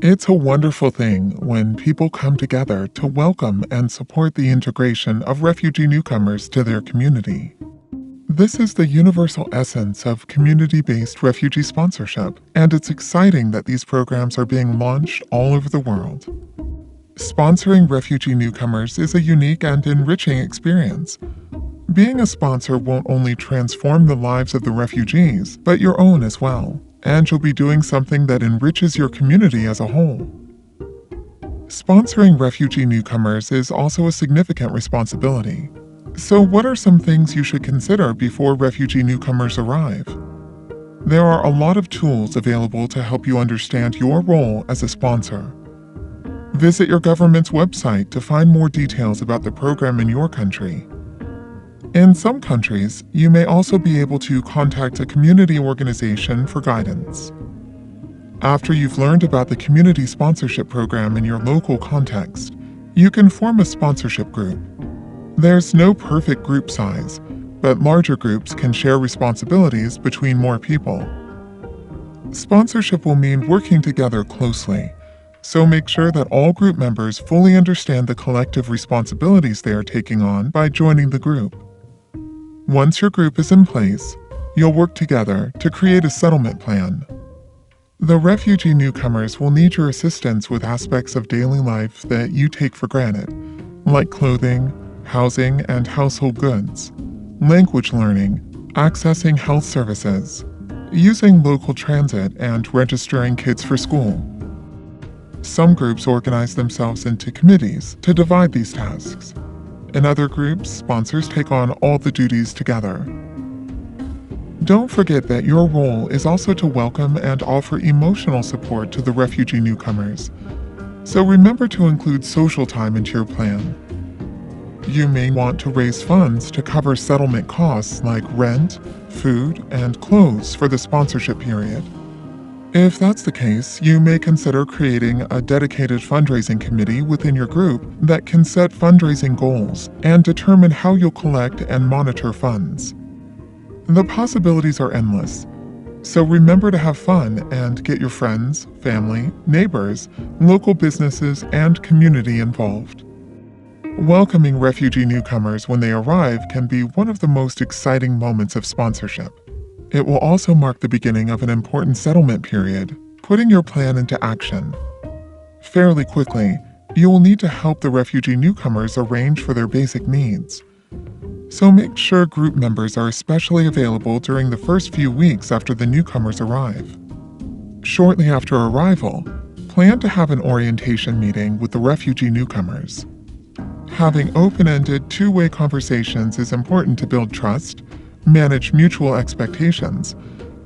It's a wonderful thing when people come together to welcome and support the integration of refugee newcomers to their community. This is the universal essence of community-based refugee sponsorship, and it's exciting that these programs are being launched all over the world. Sponsoring refugee newcomers is a unique and enriching experience. Being a sponsor won't only transform the lives of the refugees, but your own as well, and you'll be doing something that enriches your community as a whole. Sponsoring refugee newcomers is also a significant responsibility. So what are some things you should consider before refugee newcomers arrive? There are a lot of tools available to help you understand your role as a sponsor. Visit your government's website to find more details about the program in your country. In some countries, you may also be able to contact a community organization for guidance. After you've learned about the community sponsorship program in your local context, you can form a sponsorship group. There's no perfect group size, but larger groups can share responsibilities between more people. Sponsorship will mean working together closely, so make sure that all group members fully understand the collective responsibilities they are taking on by joining the group. Once your group is in place, you'll work together to create a settlement plan. The refugee newcomers will need your assistance with aspects of daily life that you take for granted, like clothing, housing and household goods, language learning, accessing health services, using local transit, and registering kids for school. Some groups organize themselves into committees to divide these tasks. In other groups, sponsors take on all the duties together. Don't forget that your role is also to welcome and offer emotional support to the refugee newcomers, so remember to include social time into your plan. You may want to raise funds to cover settlement costs like rent, food, and clothes for the sponsorship period. If that's the case, you may consider creating a dedicated fundraising committee within your group that can set fundraising goals and determine how you'll collect and monitor funds. The possibilities are endless, so remember to have fun and get your friends, family, neighbors, local businesses, and community involved. Welcoming refugee newcomers when they arrive can be one of the most exciting moments of sponsorship. It will also mark the beginning of an important settlement period, putting your plan into action. Fairly quickly, you will need to help the refugee newcomers arrange for their basic needs. So make sure group members are especially available during the first few weeks after the newcomers arrive. Shortly after arrival, plan to have an orientation meeting with the refugee newcomers. Having open-ended, two-way conversations is important to build trust, manage mutual expectations,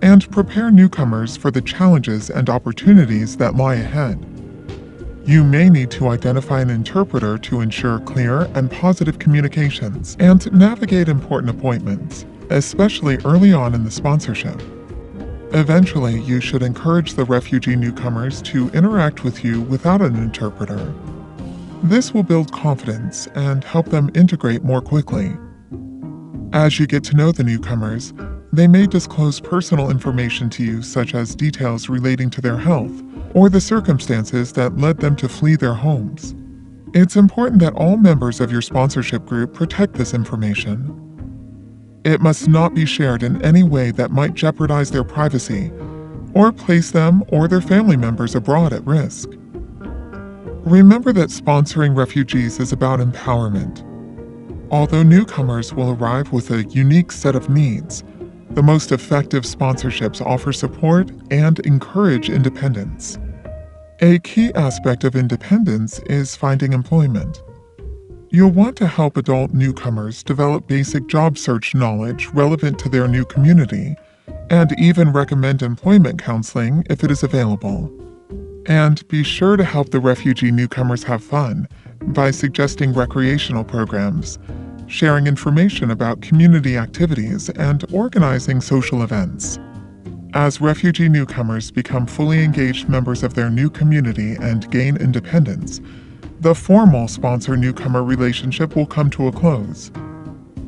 and prepare newcomers for the challenges and opportunities that lie ahead. You may need to identify an interpreter to ensure clear and positive communications and navigate important appointments, especially early on in the sponsorship. Eventually, you should encourage the refugee newcomers to interact with you without an interpreter. This will build confidence and help them integrate more quickly. As you get to know the newcomers, they may disclose personal information to you, such as details relating to their health or the circumstances that led them to flee their homes. It's important that all members of your sponsorship group protect this information. It must not be shared in any way that might jeopardize their privacy or place them or their family members abroad at risk. Remember that sponsoring refugees is about empowerment. Although newcomers will arrive with a unique set of needs, the most effective sponsorships offer support and encourage independence. A key aspect of independence is finding employment. You'll want to help adult newcomers develop basic job search knowledge relevant to their new community, and even recommend employment counseling if it is available. And be sure to help the refugee newcomers have fun by suggesting recreational programs, sharing information about community activities, and organizing social events. As refugee newcomers become fully engaged members of their new community and gain independence, the formal sponsor-newcomer relationship will come to a close.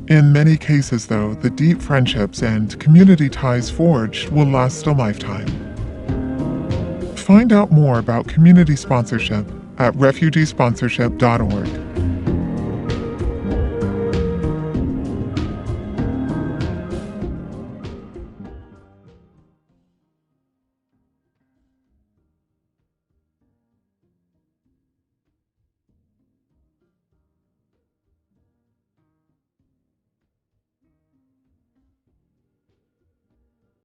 In many cases, though, the deep friendships and community ties forged will last a lifetime. Find out more about community sponsorship at refugeesponsorship.org.